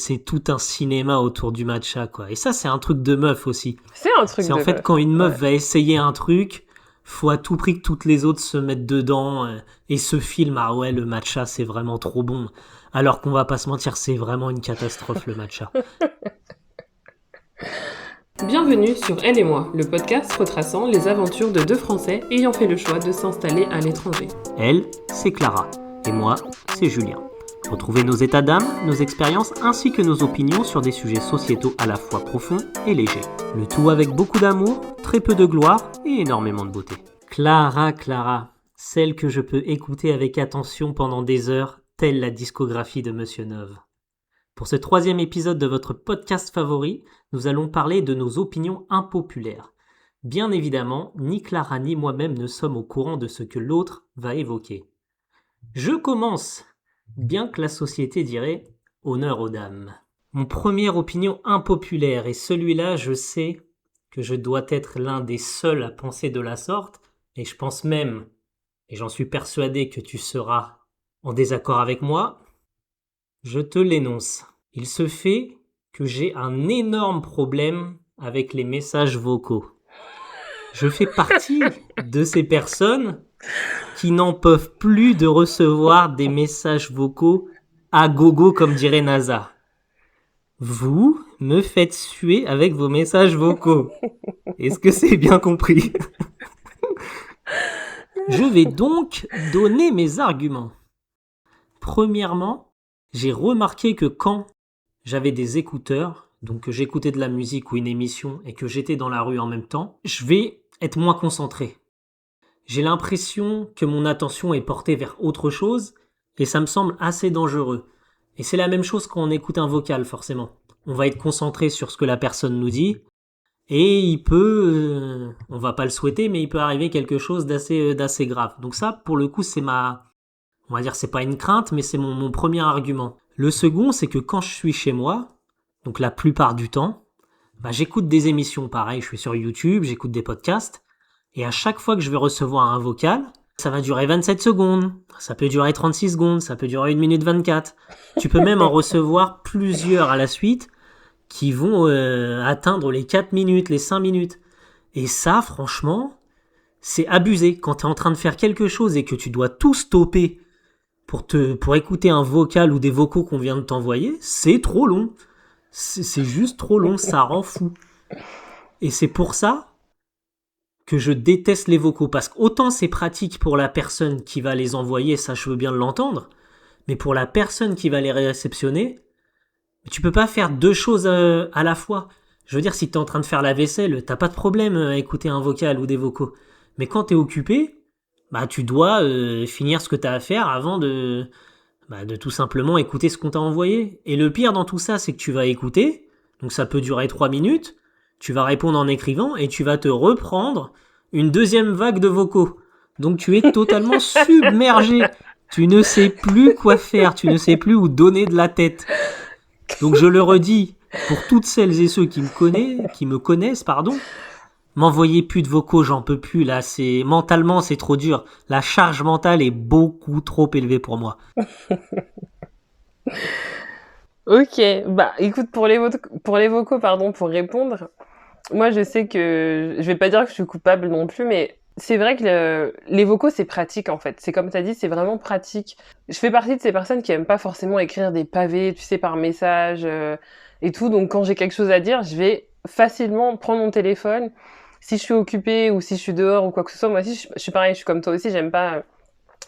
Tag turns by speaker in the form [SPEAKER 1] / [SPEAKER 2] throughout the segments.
[SPEAKER 1] C'est tout un cinéma autour du matcha, quoi. Et ça, c'est un truc de meuf aussi.
[SPEAKER 2] C'est un truc
[SPEAKER 1] C'est
[SPEAKER 2] de
[SPEAKER 1] en fait
[SPEAKER 2] meuf.
[SPEAKER 1] quand une meuf
[SPEAKER 2] Ouais.
[SPEAKER 1] va essayer un truc, faut à tout prix que toutes les autres se mettent dedans et se filment. Ah ouais, le matcha, c'est vraiment trop bon. Alors qu'on va pas se mentir, c'est vraiment une catastrophe, le matcha.
[SPEAKER 2] Bienvenue sur Elle et moi, le podcast retraçant les aventures de deux Français ayant fait le choix de s'installer à l'étranger.
[SPEAKER 1] Elle, c'est Clara. Et moi, c'est Julien. Retrouvez nos états d'âme, nos expériences ainsi que nos opinions sur des sujets sociétaux à la fois profonds et légers. Le tout avec beaucoup d'amour, très peu de gloire et énormément de beauté. Clara, celle que je peux écouter avec attention pendant des heures, telle la discographie de Monsieur Neuve. Pour ce 3e épisode de votre podcast favori, nous allons parler de nos opinions impopulaires. Bien évidemment, ni Clara ni moi-même ne sommes au courant de ce que l'autre va évoquer. Je commence, bien que la société dirait « honneur aux dames ». Mon première opinion impopulaire, et celui-là je sais que je dois être l'un des seuls à penser de la sorte, et je pense même, et j'en suis persuadé que tu seras en désaccord avec moi, je te l'énonce. Il se fait que j'ai un énorme problème avec les messages vocaux. Je fais partie de ces personnes qui n'en peuvent plus de recevoir des messages vocaux à gogo, comme dirait NASA. Vous me faites suer avec vos messages vocaux. Est-ce que c'est bien compris ? Je vais donc donner mes arguments. Premièrement, j'ai remarqué que quand j'avais des écouteurs, donc que j'écoutais de la musique ou une émission et que j'étais dans la rue en même temps, je vais être moins concentré. J'ai l'impression que mon attention est portée vers autre chose et ça me semble assez dangereux. Et c'est la même chose quand on écoute un vocal, forcément. On va être concentré sur ce que la personne nous dit et il peut, on va pas le souhaiter, mais il peut arriver quelque chose d'assez grave. Donc ça, pour le coup, on va dire c'est pas une crainte, mais c'est mon premier argument. Le second, c'est que quand je suis chez moi, donc la plupart du temps, j'écoute des émissions, pareil, je suis sur YouTube, j'écoute des podcasts, et à chaque fois que je vais recevoir un vocal, ça va durer 27 secondes, ça peut durer 36 secondes, ça peut durer 1 minute 24. Tu peux même en recevoir plusieurs à la suite qui vont atteindre les 4 minutes, les 5 minutes. Et ça, franchement, c'est abusé. Quand tu es en train de faire quelque chose et que tu dois tout stopper pour écouter un vocal ou des vocaux qu'on vient de t'envoyer, c'est trop long. C'est juste trop long, ça rend fou. Et c'est pour ça que je déteste les vocaux, parce qu'autant c'est pratique pour la personne qui va les envoyer, ça je veux bien l'entendre, mais pour la personne qui va les réceptionner, tu peux pas faire deux choses à la fois. Je veux dire, si t'es en train de faire la vaisselle, t'as pas de problème à écouter un vocal ou des vocaux. Mais quand t'es occupé, tu dois finir ce que t'as à faire avant de tout simplement écouter ce qu'on t'a envoyé. Et le pire dans tout ça, c'est que tu vas écouter, donc ça peut durer 3 minutes, tu vas répondre en écrivant et tu vas te reprendre une deuxième vague de vocaux. Donc tu es totalement submergé. Tu ne sais plus quoi faire, tu ne sais plus où donner de la tête. Donc je le redis, pour toutes celles et ceux qui me connaissent, m'envoyez plus de vocaux, j'en peux plus là, mentalement c'est trop dur. La charge mentale est beaucoup trop élevée pour moi.
[SPEAKER 2] Ok, écoute, pour les vocaux, pour répondre, moi je sais que, je vais pas dire que je suis coupable non plus, mais c'est vrai que les vocaux c'est pratique en fait. C'est comme t'as dit, c'est vraiment pratique. Je fais partie de ces personnes qui aiment pas forcément écrire des pavés, tu sais, par message et tout, donc quand j'ai quelque chose à dire, je vais facilement prendre mon téléphone. Si je suis occupée ou si je suis dehors ou quoi que ce soit, moi aussi je suis pareil, je suis comme toi aussi, j'aime pas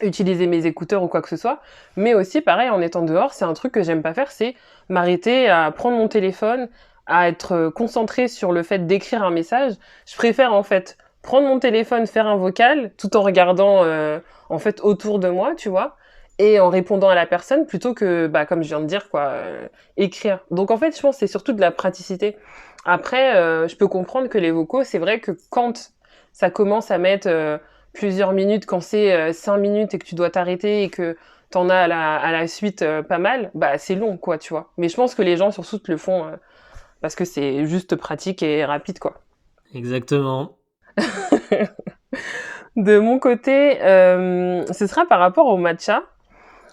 [SPEAKER 2] utiliser mes écouteurs ou quoi que ce soit, mais aussi pareil en étant dehors, c'est un truc que j'aime pas faire, c'est m'arrêter à prendre mon téléphone, à être concentrée sur le fait d'écrire un message. Je préfère en fait prendre mon téléphone, faire un vocal tout en regardant en fait autour de moi, tu vois, et en répondant à la personne plutôt que comme je viens de dire écrire. Donc en fait, je pense que c'est surtout de la praticité. Après je peux comprendre que les vocaux, c'est vrai que quand ça commence à mettre plusieurs minutes, quand c'est 5 minutes et que tu dois t'arrêter et que t'en as à la suite pas mal, c'est long, quoi, tu vois. Mais je pense que les gens, surtout, le font parce que c'est juste pratique et rapide, quoi.
[SPEAKER 1] Exactement.
[SPEAKER 2] De mon côté, ce sera par rapport au matcha.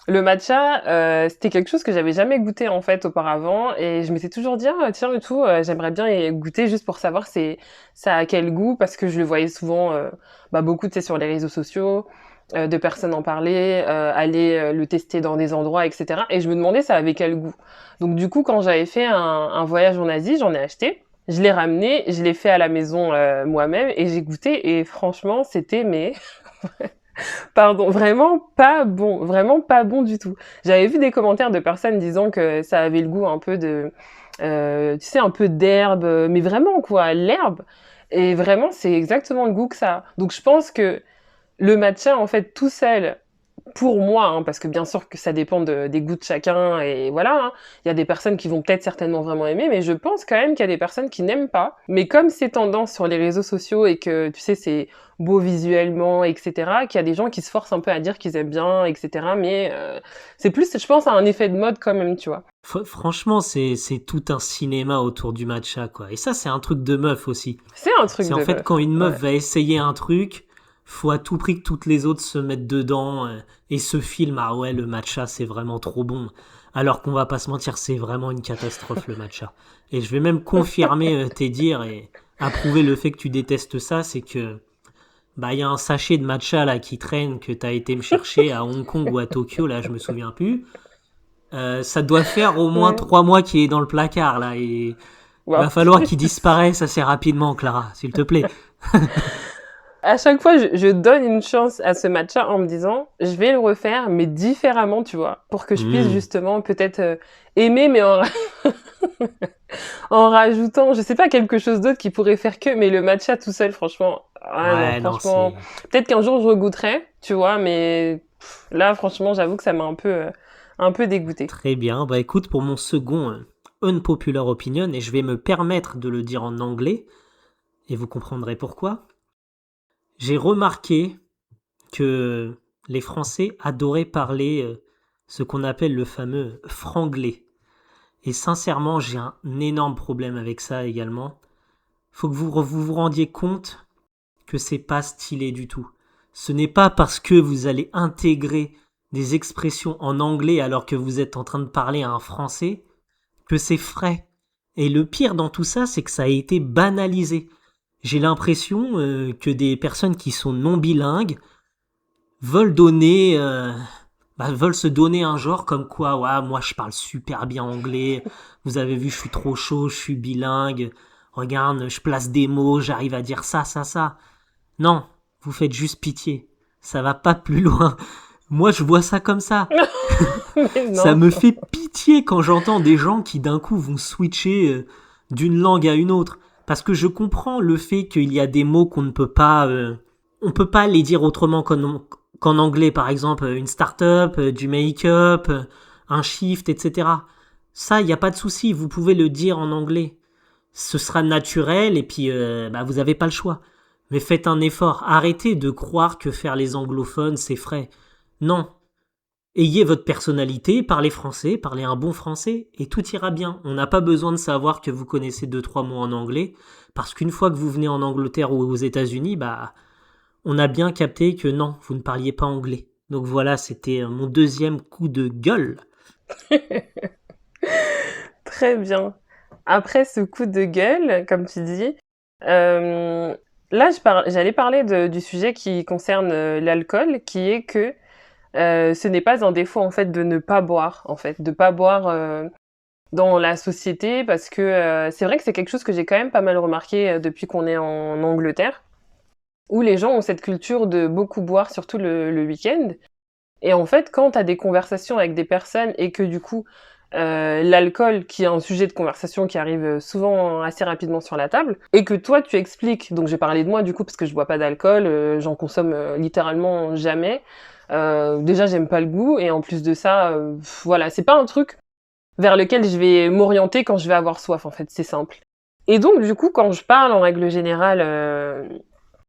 [SPEAKER 2] Le matcha, c'était quelque chose que j'avais jamais goûté en fait auparavant et je m'étais toujours dit ah, tiens et tout, j'aimerais bien y goûter juste pour savoir ça a quel goût parce que je le voyais souvent beaucoup tu sais sur les réseaux sociaux de personnes en parler, aller le tester dans des endroits etc. Et je me demandais ça avait quel goût. Donc du coup quand j'avais fait un voyage en Asie, j'en ai acheté. Je l'ai ramené, je l'ai fait à la maison moi-même et j'ai goûté et franchement c'était mais pardon, vraiment pas bon du tout. J'avais vu des commentaires de personnes disant que ça avait le goût un peu de, tu sais, un peu d'herbe, mais vraiment quoi, l'herbe. Et vraiment, c'est exactement le goût que ça a. Donc je pense que le matcha, en fait, tout seul, pour moi, hein, parce que bien sûr que ça dépend des goûts de chacun, et voilà, hein, il y a des personnes qui vont peut-être certainement vraiment aimer, mais je pense quand même qu'il y a des personnes qui n'aiment pas. Mais comme c'est tendance sur les réseaux sociaux et que, tu sais, c'est beau visuellement, etc., qu'il y a des gens qui se forcent un peu à dire qu'ils aiment bien, etc., mais c'est plus, je pense, à un effet de mode quand même, tu vois.
[SPEAKER 1] Franchement, c'est tout un cinéma autour du matcha, quoi. Et ça, c'est un truc de meuf aussi.
[SPEAKER 2] C'est un truc
[SPEAKER 1] C'est en
[SPEAKER 2] de
[SPEAKER 1] fait quand
[SPEAKER 2] meuf.
[SPEAKER 1] une meuf
[SPEAKER 2] Ouais.
[SPEAKER 1] va essayer un truc, faut à tout prix que toutes les autres se mettent dedans et se filment. Ah ouais, le matcha, c'est vraiment trop bon. Alors qu'on va pas se mentir, c'est vraiment une catastrophe le matcha. Et je vais même confirmer tes dires et approuver le fait que tu détestes ça, c'est que bah il y a un sachet de matcha là qui traîne que t'as été me chercher à Hong Kong ou à Tokyo, là je me souviens plus. Ça doit faire au moins
[SPEAKER 2] Ouais.
[SPEAKER 1] 3 mois qu'il est dans le placard là et il va
[SPEAKER 2] Wow.
[SPEAKER 1] falloir qu'il disparaisse assez rapidement, Clara, s'il te plaît.
[SPEAKER 2] À chaque fois, je donne une chance à ce matcha en me disant, je vais le refaire, mais différemment, tu vois, pour que je puisse
[SPEAKER 1] Hmm.
[SPEAKER 2] justement peut-être aimer, mais en rajoutant, je sais pas, quelque chose d'autre qui pourrait faire que, mais le matcha tout seul, franchement, ah non,
[SPEAKER 1] Ouais, non,
[SPEAKER 2] franchement,
[SPEAKER 1] c'est
[SPEAKER 2] peut-être qu'un jour je regoûterai, tu vois, mais là, franchement, j'avoue que ça m'a un peu dégoûté.
[SPEAKER 1] très bien. Bah écoute, pour mon second unpopular opinion, et je vais me permettre de le dire en anglais, et vous comprendrez pourquoi, j'ai remarqué que les Français adoraient parler ce qu'on appelle le fameux franglais. Et sincèrement, j'ai un énorme problème avec ça également. Faut que vous rendiez compte que c'est pas stylé du tout. Ce n'est pas parce que vous allez intégrer des expressions en anglais alors que vous êtes en train de parler à un français que c'est frais. Et le pire dans tout ça, c'est que ça a été banalisé. J'ai l'impression que des personnes qui sont non bilingues veulent donner, veulent se donner un genre comme quoi, ouais, moi je parle super bien anglais. Vous avez vu, je suis trop chaud, je suis bilingue. Regarde, je place des mots, j'arrive à dire ça, ça, ça. Non, vous faites juste pitié. Ça va pas plus loin. Moi, je vois ça comme ça.
[SPEAKER 2] Mais
[SPEAKER 1] Ça
[SPEAKER 2] non.
[SPEAKER 1] me fait pitié quand j'entends des gens qui d'un coup vont switcher d'une langue à une autre. Parce que je comprends le fait qu'il y a des mots qu'on ne peut pas, on peut pas les dire autrement qu'en anglais. Par exemple, une start-up, du make-up, un shift, etc. Ça, il n'y a pas de souci. Vous pouvez le dire en anglais. Ce sera naturel et puis vous n'avez pas le choix. Mais faites un effort. Arrêtez de croire que faire les anglophones, c'est frais. Non, ayez votre personnalité, parlez français, parlez un bon français, et tout ira bien. On n'a pas besoin de savoir que vous connaissez 2 3 mots en anglais, parce qu'une fois que vous venez en Angleterre ou aux États-Unis, on a bien capté que non, vous ne parliez pas anglais. Donc voilà, c'était mon deuxième coup de gueule.
[SPEAKER 2] Très bien. Après ce coup de gueule, comme tu dis, euh, là, j'allais parler du sujet qui concerne l'alcool, qui est que ce n'est pas un défaut en fait de ne pas boire, en fait, de pas boire dans la société, parce que c'est vrai que c'est quelque chose que j'ai quand même pas mal remarqué depuis qu'on est en Angleterre, où les gens ont cette culture de beaucoup boire, surtout le week-end. Et en fait, quand tu as des conversations avec des personnes et que du coup, l'alcool, qui est un sujet de conversation qui arrive souvent assez rapidement sur la table, et que toi tu expliques, donc j'ai parlé de moi du coup parce que je bois pas d'alcool, j'en consomme littéralement jamais. Déjà, j'aime pas le goût, et en plus de ça, voilà, c'est pas un truc vers lequel je vais m'orienter quand je vais avoir soif, en fait, c'est simple. Et donc, du coup, quand je parle en règle générale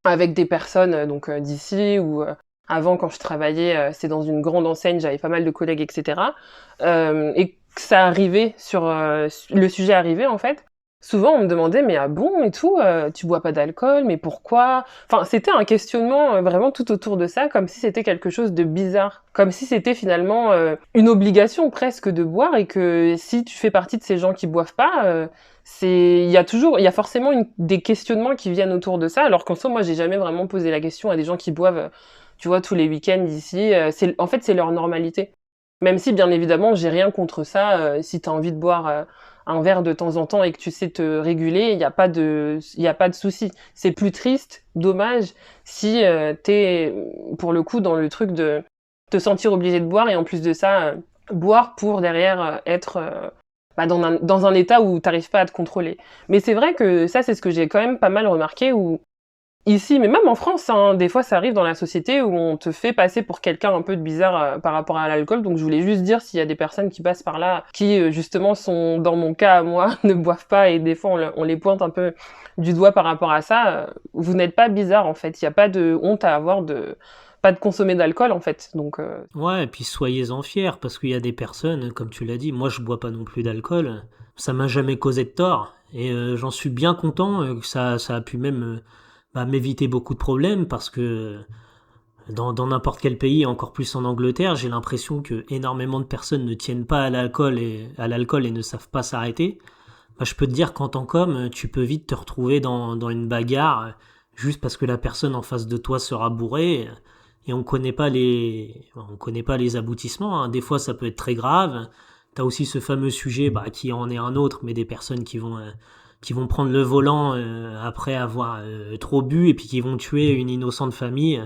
[SPEAKER 2] avec des personnes d'ici ou avant quand je travaillais, c'est dans une grande enseigne, j'avais pas mal de collègues, etc. Et que ça arrivait le sujet arrivait en fait. souvent on me demandait: «Mais ah bon et tout, tu bois pas d'alcool, mais pourquoi?» Enfin, c'était un questionnement, vraiment tout autour de ça, comme si c'était quelque chose de bizarre. Comme si c'était finalement, une obligation presque de boire et que si tu fais partie de ces gens qui boivent pas, il y a forcément des questionnements qui viennent autour de ça, alors qu'en soi, moi, j'ai jamais vraiment posé la question à des gens qui boivent, tu vois, tous les week-ends ici. En fait, c'est leur normalité. Même si, bien évidemment, j'ai rien contre ça. Si tu as envie de boire un verre de temps en temps et que tu sais te réguler, il y a pas de souci. C'est plus triste, dommage, si t'es, pour le coup, dans le truc de te sentir obligé de boire et en plus de ça, boire pour derrière être dans un état où t'arrives pas à te contrôler. Mais c'est vrai que ça, c'est ce que j'ai quand même pas mal remarqué, où ici, mais même en France, hein, des fois ça arrive dans la société où on te fait passer pour quelqu'un un peu de bizarre par rapport à l'alcool. Donc je voulais juste dire s'il y a des personnes qui passent par là, qui justement sont, dans mon cas à moi, ne boivent pas et des fois on les pointe un peu du doigt par rapport à ça, vous n'êtes pas bizarre en fait. Il n'y a pas de honte à avoir de pas de consommer d'alcool en fait. Donc
[SPEAKER 1] Ouais, et puis soyez-en fiers, parce qu'il y a des personnes, comme tu l'as dit, moi je bois pas non plus d'alcool, ça m'a jamais causé de tort, et j'en suis bien content, que ça a pu même m'éviter beaucoup de problèmes, parce que dans n'importe quel pays, encore plus en Angleterre, j'ai l'impression que énormément de personnes ne tiennent pas à l'alcool et ne savent pas s'arrêter. Bah, je peux te dire qu'en tant qu'homme, tu peux vite te retrouver dans une bagarre juste parce que la personne en face de toi sera bourrée et on connaît pas les aboutissements, hein. Des fois, ça peut être très grave. T'as aussi ce fameux sujet qui en est un autre, mais des personnes qui vont prendre le volant après avoir trop bu et puis qui vont tuer une innocente famille.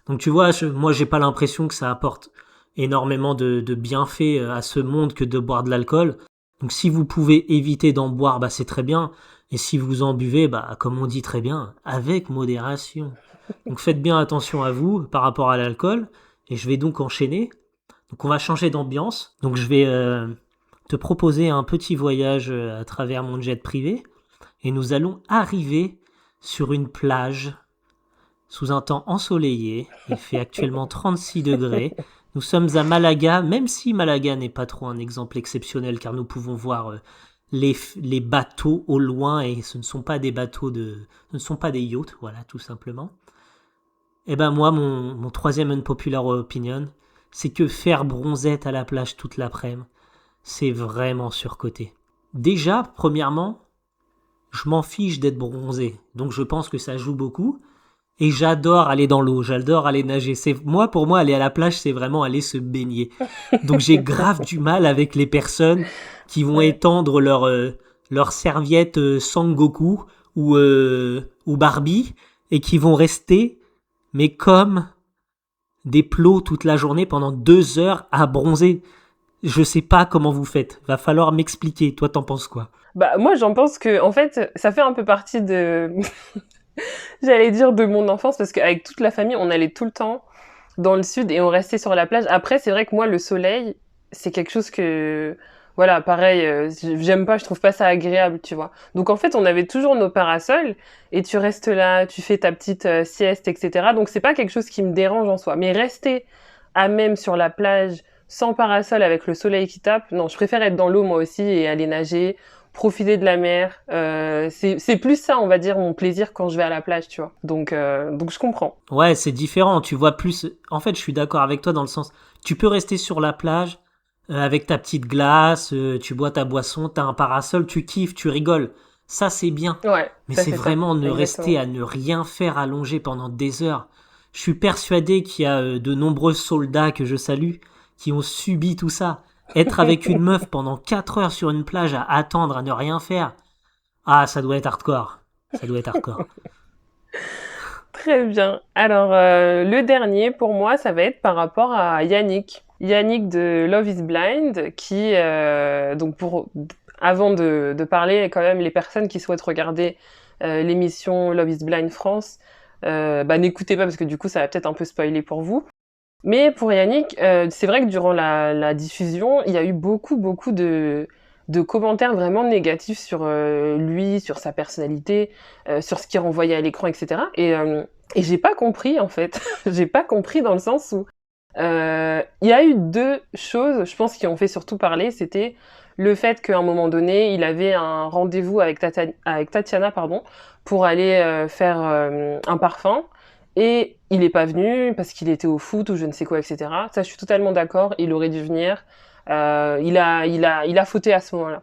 [SPEAKER 1] Donc tu vois, moi j'ai pas l'impression que ça apporte énormément de bienfaits à ce monde que de boire de l'alcool. Donc si vous pouvez éviter d'en boire, c'est très bien. Et si vous en buvez, comme on dit très bien, avec modération. Donc faites bien attention à vous par rapport à l'alcool. Et je vais donc enchaîner. Donc on va changer d'ambiance. Donc je vais te proposer un petit voyage à travers mon jet privé. Et nous allons arriver sur une plage sous un temps ensoleillé. Il fait actuellement 36 degrés. Nous sommes à Malaga, même si Malaga n'est pas trop un exemple exceptionnel, car nous pouvons voir les bateaux au loin, et ce ne sont pas des ce ne sont pas des yachts, voilà, tout simplement. Et ben moi, mon troisième unpopular opinion, c'est que faire bronzette à la plage toute l'après-midi, c'est vraiment surcoté. Déjà, premièrement, je m'en fiche d'être bronzé, donc je pense que ça joue beaucoup. Et j'adore aller dans l'eau, j'adore aller nager. Pour moi, aller à la plage, c'est vraiment aller se baigner. Donc j'ai grave du mal avec les personnes qui vont
[SPEAKER 2] ouais.
[SPEAKER 1] étendre leur serviette Sangoku ou Barbie et qui vont rester, mais comme des plots toute la journée pendant 2 heures à bronzer. Je sais pas comment vous faites. Va falloir m'expliquer. Toi, t'en penses quoi?
[SPEAKER 2] Bah moi j'en pense que en fait ça fait un peu partie de j'allais dire de mon enfance parce qu'avec toute la famille on allait tout le temps dans le sud et on restait sur la plage. Après, c'est vrai que moi, le soleil, c'est quelque chose que, voilà, pareil, j'aime pas, je trouve pas ça agréable, tu vois. Donc en fait, on avait toujours nos parasols et tu restes là, tu fais ta petite sieste, etc. Donc c'est pas quelque chose qui me dérange en soi. Mais rester à même sur la plage, sans parasol, avec le soleil qui tape, non, je préfère être dans l'eau moi aussi et aller nager, profiter de la mer. C'est plus ça, on va dire, mon plaisir quand je vais à la plage, tu vois. Donc je comprends.
[SPEAKER 1] Ouais, c'est différent. Tu vois plus. En fait, je suis d'accord avec toi dans le sens. Tu peux rester sur la plage avec ta petite glace, tu bois ta boisson, t'as un parasol, tu kiffes, tu rigoles. Ça, c'est bien.
[SPEAKER 2] Ouais,
[SPEAKER 1] Mais
[SPEAKER 2] ça
[SPEAKER 1] c'est
[SPEAKER 2] c'est ça,
[SPEAKER 1] vraiment ne
[SPEAKER 2] exactement.
[SPEAKER 1] rester à ne rien faire allongé pendant des heures. Je suis persuadé qu'il y a de nombreux soldats que je salue qui ont subi tout ça. Être avec une meuf pendant 4 heures sur une plage à attendre, à ne rien faire. Ah, ça doit être hardcore. Ça doit être hardcore.
[SPEAKER 2] Très bien. Alors, le dernier pour moi, ça va être par rapport à Yannick. Yannick de Love is Blind, qui, avant de parler, quand même, les personnes qui souhaitent regarder l'émission Love is Blind France, n'écoutez pas parce que du coup, ça va peut-être un peu spoiler pour vous. Mais pour Yannick, c'est vrai que durant la diffusion, il y a eu beaucoup de commentaires vraiment négatifs sur lui, sur sa personnalité, sur ce qu'il renvoyait à l'écran, etc. Et j'ai pas compris en fait. J'ai pas compris dans le sens où Il y a eu deux choses, je pense, qui ont fait surtout parler. C'était le fait qu'à un moment donné, il avait un rendez-vous avec, avec Tatiana, pardon, pour aller faire un parfum. Et il est pas venu parce qu'il était au foot ou je ne sais quoi, etc. Ça, je suis totalement d'accord. Il aurait dû venir. Il a fauté à ce moment-là.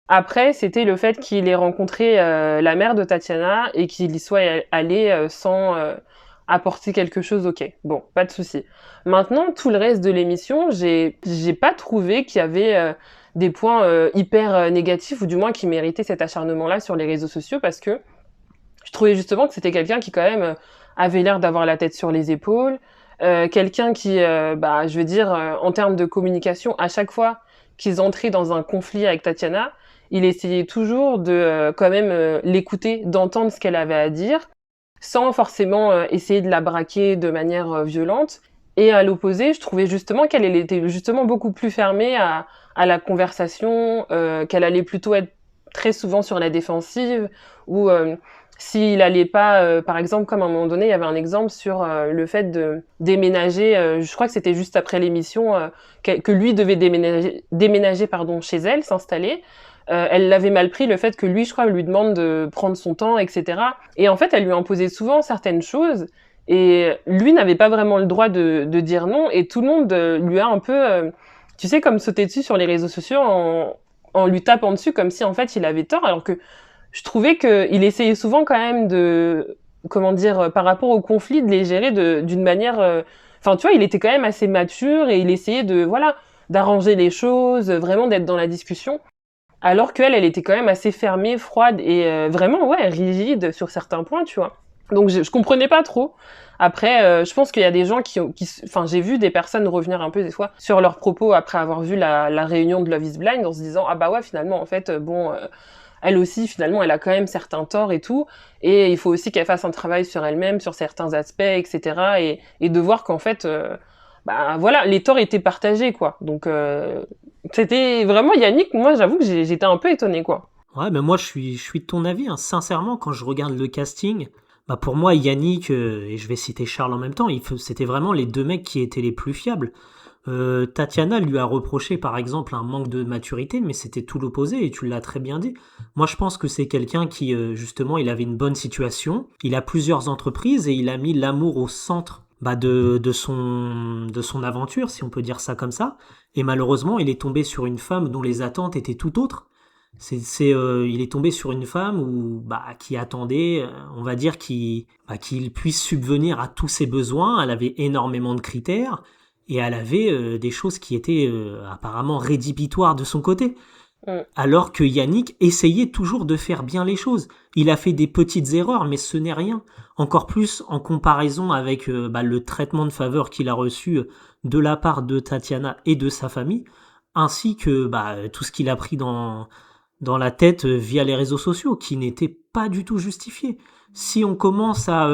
[SPEAKER 2] Après, c'était le fait qu'il ait rencontré la mère de Tatiana et qu'il y soit allé sans apporter quelque chose. Ok, bon, pas de souci. Maintenant, tout le reste de l'émission, j'ai pas trouvé qu'il y avait des points hyper négatifs ou du moins qui méritaient cet acharnement-là sur les réseaux sociaux parce que je trouvais justement que c'était quelqu'un qui quand même avait l'air d'avoir la tête sur les épaules, quelqu'un qui, bah, je veux dire, en termes de communication, à chaque fois qu'ils entraient dans un conflit avec Tatiana, il essayait toujours de quand même l'écouter, d'entendre ce qu'elle avait à dire, sans forcément essayer de la braquer de manière violente. Et à l'opposé, je trouvais justement qu'elle elle était justement beaucoup plus fermée à la conversation, qu'elle allait plutôt être très souvent sur la défensive, ou s'il allait pas, par exemple, comme à un moment donné, il y avait un exemple sur le fait de déménager, je crois que c'était juste après l'émission, que lui devait déménager pardon, chez elle, s'installer. Elle l'avait mal pris, le fait que lui, je crois, lui demande de prendre son temps, etc. Et en fait, elle lui imposait souvent certaines choses, et lui n'avait pas vraiment le droit de dire non, et tout le monde lui a un peu, tu sais, comme sauté dessus sur les réseaux sociaux en lui tapant dessus comme si en fait il avait tort, alors que je trouvais qu'il essayait souvent quand même de, comment dire, par rapport au conflit, de les gérer d'une manière, enfin, tu vois, il était quand même assez mature et il essayait de, voilà, d'arranger les choses, vraiment d'être dans la discussion. Alors qu'elle, elle était quand même assez fermée, froide et vraiment, ouais, rigide sur certains points, tu vois. Donc je comprenais pas trop. Après, je pense qu'il y a des gens enfin, j'ai vu des personnes revenir un peu des fois sur leurs propos après avoir vu la réunion de Love is Blind en se disant ah bah ouais finalement en fait bon elle aussi, finalement, elle a quand même certains torts et tout. Et il faut aussi qu'elle fasse un travail sur elle-même, sur certains aspects, etc. Et de voir qu'en fait, bah voilà, les torts étaient partagés, quoi. Donc, c'était vraiment Yannick, moi, j'avoue que j'étais un peu étonnée, quoi.
[SPEAKER 1] Ouais, mais moi je suis de ton avis, hein. Sincèrement, quand je regarde le casting, bah pour moi Yannick et je vais citer Charles en même temps, c'était vraiment les deux mecs qui étaient les plus fiables. Tatiana lui a reproché par exemple un manque de maturité, mais c'était tout l'opposé et tu l'as très bien dit. Moi je pense que c'est quelqu'un qui justement il avait une bonne situation, il a plusieurs entreprises et il a mis l'amour au centre bah, de son aventure, si on peut dire ça comme ça. Et malheureusement il est tombé sur une femme dont les attentes étaient tout autres. Il est tombé sur une femme qui attendait, on va dire, qu'il puisse subvenir à tous ses besoins. Elle avait énormément de critères et elle avait des choses qui étaient apparemment rédhibitoires de son côté.
[SPEAKER 2] Mm.
[SPEAKER 1] Alors que Yannick essayait toujours de faire bien les choses. Il a fait des petites erreurs, mais ce n'est rien. Encore plus en comparaison avec le traitement de faveur qu'il a reçu de la part de Tatiana et de sa famille, ainsi que tout ce qu'il a pris dans la tête via les réseaux sociaux, qui n'était pas du tout justifié. Si on commence à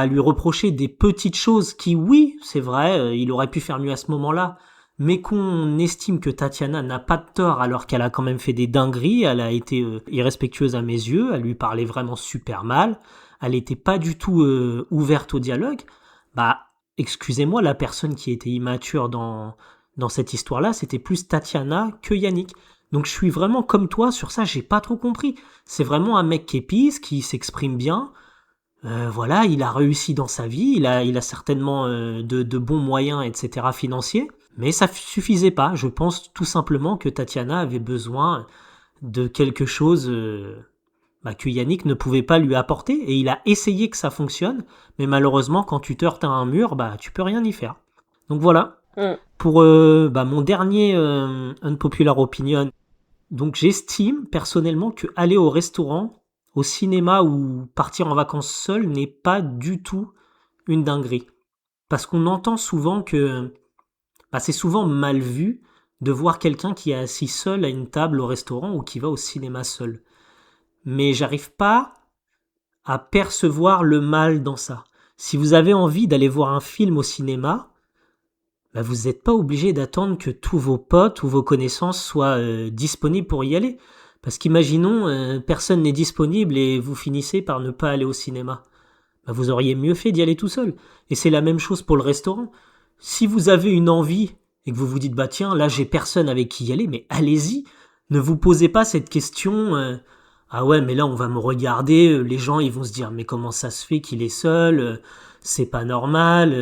[SPEAKER 1] lui reprocher des petites choses qui, oui, c'est vrai, il aurait pu faire mieux à ce moment-là, mais qu'on estime que Tatiana n'a pas de tort alors qu'elle a quand même fait des dingueries, elle a été irrespectueuse à mes yeux, elle lui parlait vraiment super mal, elle n'était pas du tout ouverte au dialogue, excusez-moi, la personne qui était immature dans cette histoire-là, c'était plus Tatiana que Yannick. Donc je suis vraiment comme toi sur ça, j'ai pas trop compris. C'est vraiment un mec qui est pisse, qui s'exprime bien. Voilà, il a réussi dans sa vie, il a certainement de bons moyens, etc. financiers. Mais ça suffisait pas. Je pense tout simplement que Tatiana avait besoin de quelque chose que Yannick ne pouvait pas lui apporter. Et il a essayé que ça fonctionne. Mais malheureusement, quand tu te heurtes à un mur, tu peux rien y faire. Donc voilà.
[SPEAKER 2] Mm.
[SPEAKER 1] Pour mon dernier unpopular opinion, donc j'estime personnellement que aller au restaurant, au cinéma ou partir en vacances seul n'est pas du tout une dinguerie. Parce qu'on entend souvent que c'est souvent mal vu de voir quelqu'un qui est assis seul à une table au restaurant ou qui va au cinéma seul. Mais j'arrive pas à percevoir le mal dans ça. Si vous avez envie d'aller voir un film au cinéma, vous n'êtes pas obligé d'attendre que tous vos potes ou vos connaissances soient disponibles pour y aller. Parce qu'imaginons, personne n'est disponible et vous finissez par ne pas aller au cinéma. Vous auriez mieux fait d'y aller tout seul. Et c'est la même chose pour le restaurant. Si vous avez une envie et que vous vous dites bah tiens là j'ai personne avec qui y aller, mais allez-y. Ne vous posez pas cette question ah ouais mais là on va me regarder, les gens ils vont se dire mais comment ça se fait qu'il est seul, c'est pas normal,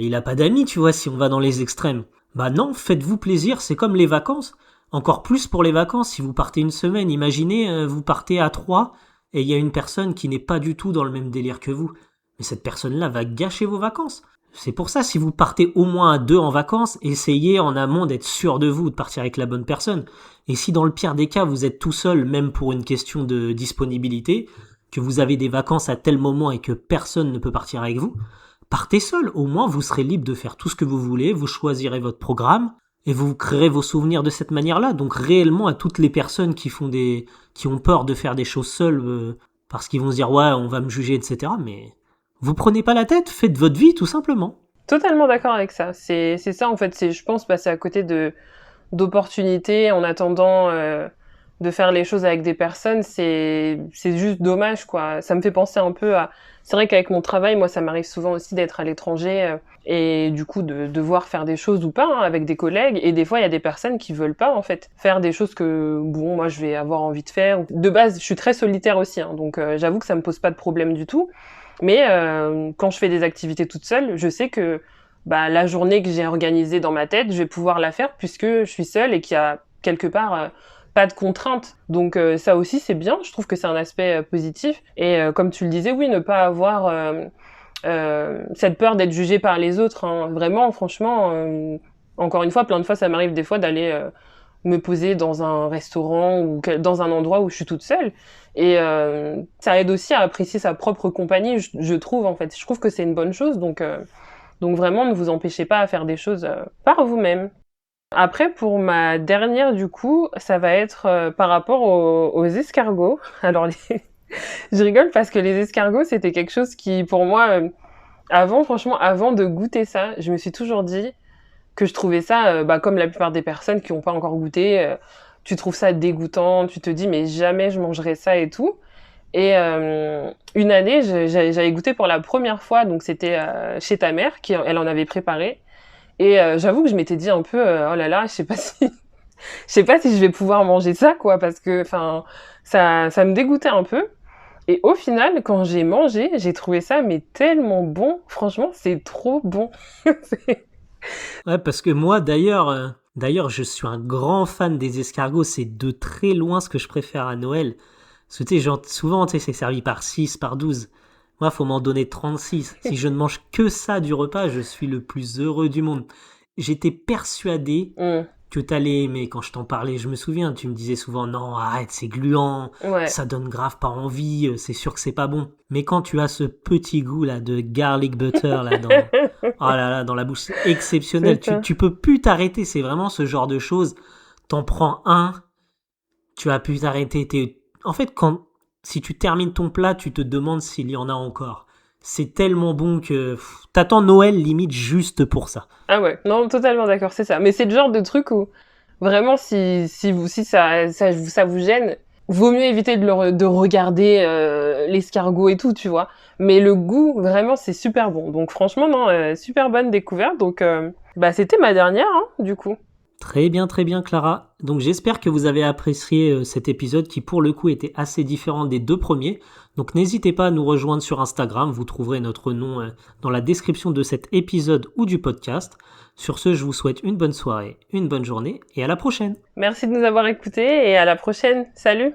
[SPEAKER 1] il a pas d'amis tu vois si on va dans les extrêmes. Bah non, faites-vous plaisir, c'est comme les vacances. Encore plus pour les vacances, si vous partez une semaine, imaginez vous partez à 3 et il y a une personne qui n'est pas du tout dans le même délire que vous. Mais cette personne-là va gâcher vos vacances. C'est pour ça, si vous partez au moins à 2 en vacances, essayez en amont d'être sûr de vous, de partir avec la bonne personne. Et si dans le pire des cas, vous êtes tout seul, même pour une question de disponibilité, que vous avez des vacances à tel moment et que personne ne peut partir avec vous, partez seul. Au moins, vous serez libre de faire tout ce que vous voulez, vous choisirez votre programme et vous créerez vos souvenirs de cette manière-là. Donc réellement, à toutes les personnes qui ont peur de faire des choses seules parce qu'ils vont se dire ouais, on va me juger, etc. Mais vous prenez pas la tête, faites votre vie tout simplement.
[SPEAKER 2] Totalement d'accord avec ça. C'est ça en fait. C'est, je pense, passer à côté d'opportunités en attendant de faire les choses avec des personnes. C'est juste dommage quoi. Ça me fait penser un peu à. C'est vrai qu'avec mon travail, moi, ça m'arrive souvent aussi d'être à l'étranger et du coup de devoir faire des choses ou pas avec des collègues. Et des fois, il y a des personnes qui veulent pas en fait faire des choses que bon, moi, je vais avoir envie de faire. De base, je suis très solitaire aussi, donc j'avoue que ça me pose pas de problème du tout. Mais quand je fais des activités toute seule, je sais que la journée que j'ai organisée dans ma tête, je vais pouvoir la faire puisque je suis seule et qu'il y a quelque part pas de contraintes. Donc ça aussi c'est bien, je trouve que c'est un aspect positif. Et comme tu le disais, oui, ne pas avoir cette peur d'être jugé par les autres. Hein. Vraiment, franchement, encore une fois, plein de fois, ça m'arrive des fois d'aller me poser dans un restaurant ou dans un endroit où je suis toute seule. Et ça aide aussi à apprécier sa propre compagnie, je trouve en fait. Je trouve que c'est une bonne chose, donc vraiment ne vous empêchez pas à faire des choses par vous-même. Après, pour ma dernière du coup, ça va être par rapport aux escargots. Alors je rigole parce que les escargots c'était quelque chose qui pour moi, franchement, avant de goûter ça, je me suis toujours dit que je trouvais ça, comme la plupart des personnes qui n'ont pas encore goûté, tu trouves ça dégoûtant, tu te dis mais jamais je mangerai ça et tout. Et une année, j'avais goûté pour la première fois, donc c'était chez ta mère, elle en avait préparé. Et j'avoue que je m'étais dit un peu, oh là là, je sais pas si, je sais pas si je vais pouvoir manger ça, quoi, parce que, enfin, ça me dégoûtait un peu. Et au final, quand j'ai mangé, j'ai trouvé ça mais tellement bon. Franchement, c'est trop bon.
[SPEAKER 1] Ouais, parce que moi, d'ailleurs, je suis un grand fan des escargots. C'est de très loin ce que je préfère à Noël. Parce que, tu sais, souvent, tu sais, c'est servi par 6, par 12. Moi, faut m'en donner 36. Si je ne mange que ça du repas, je suis le plus heureux du monde. J'étais persuadé que t'allais aimer quand je t'en parlais. Je me souviens, tu me disais souvent, non, arrête, c'est gluant,
[SPEAKER 2] Ouais.
[SPEAKER 1] ça donne grave pas envie, c'est sûr que c'est pas bon. Mais quand tu as ce petit goût là de garlic butter là oh là là, dans la bouche, c'est exceptionnel. Tu peux plus t'arrêter, c'est vraiment ce genre de choses. T'en prends un, tu as pu t'arrêter. En fait, si tu termines ton plat, tu te demandes s'il y en a encore. C'est tellement bon que t'attends Noël limite juste pour ça.
[SPEAKER 2] Ah ouais, non, totalement d'accord, c'est ça. Mais c'est le genre de truc où vraiment si ça vous gêne, vaut mieux éviter de regarder l'escargot et tout, tu vois. Mais le goût, vraiment, c'est super bon. Donc franchement, non, super bonne découverte. Donc c'était ma dernière, hein, du coup.
[SPEAKER 1] Très bien Clara. Donc j'espère que vous avez apprécié cet épisode qui pour le coup était assez différent des 2 premiers. Donc n'hésitez pas à nous rejoindre sur Instagram, vous trouverez notre nom dans la description de cet épisode ou du podcast. Sur ce, je vous souhaite une bonne soirée, une bonne journée et à la prochaine.
[SPEAKER 2] Merci de nous avoir écoutés et à la prochaine. Salut!